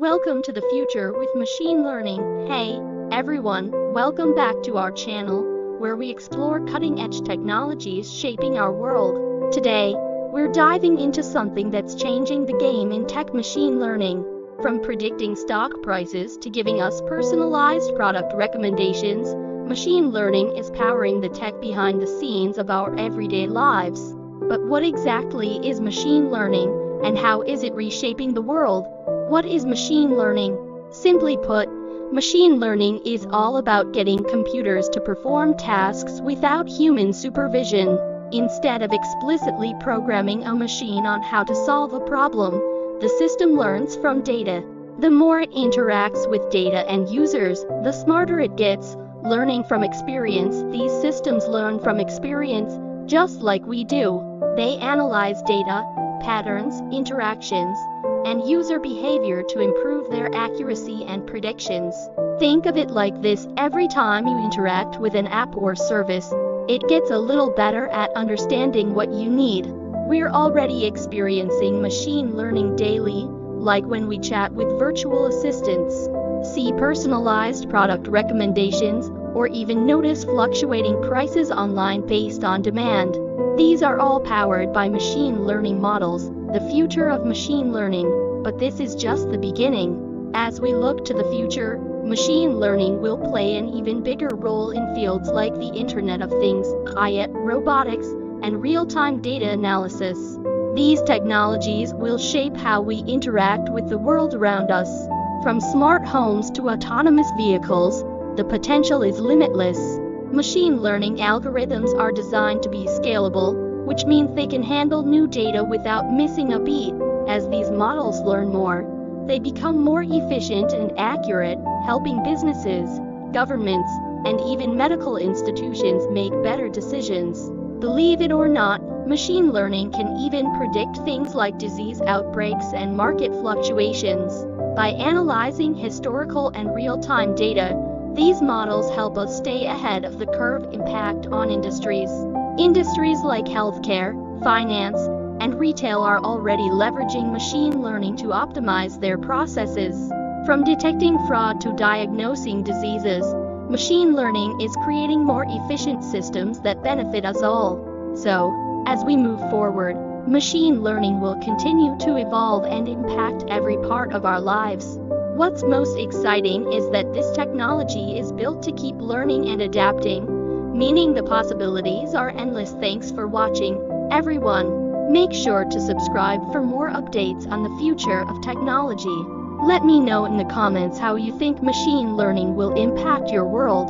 Welcome to the future with machine learning. Hey, everyone, welcome back to our channel, where we explore cutting-edge technologies shaping our world. Today, we're diving into something that's changing the game in tech: machine learning. From predicting stock prices to giving us personalized product recommendations, machine learning is powering the tech behind the scenes of our everyday lives. But what exactly is machine learning, and how is it reshaping the world? What is machine learning? Simply put, machine learning is all about getting computers to perform tasks without human supervision. Instead of explicitly programming a machine on how to solve a problem, the system learns from data. The more it interacts with data and users, the smarter it gets. Learning from experience, these systems learn from experience, just like we do. They analyze data, patterns, interactions, and user behavior to improve their accuracy and predictions. Think of it like this: every time you interact with an app or service, it gets a little better at understanding what you need. We're already experiencing machine learning daily, like when we chat with virtual assistants, see personalized product recommendations, or even notice fluctuating prices online based on demand. These are all powered by machine learning models, the future of machine learning. But this is just the beginning. As we look to the future, machine learning will play an even bigger role in fields like the Internet of Things, AI, robotics, and real-time data analysis. These technologies will shape how we interact with the world around us. From smart homes to autonomous vehicles, the potential is limitless. Machine learning algorithms are designed to be scalable, which means they can handle new data without missing a beat. As these models learn more, they become more efficient and accurate, helping businesses, governments, and even medical institutions make better decisions. Believe it or not, machine learning can even predict things like disease outbreaks and market fluctuations. By analyzing historical and real-time data, these models help us stay ahead of the curve. Impact on industries. Industries like healthcare, finance, and retail are already leveraging machine learning to optimize their processes. From detecting fraud to diagnosing diseases, machine learning is creating more efficient systems that benefit us all. So, as we move forward, machine learning will continue to evolve and impact every part of our lives. What's most exciting is that this technology is built to keep learning and adapting, meaning the possibilities are endless. Thanks for watching, everyone. Make sure to subscribe for more updates on the future of technology. Let me know in the comments how you think machine learning will impact your world.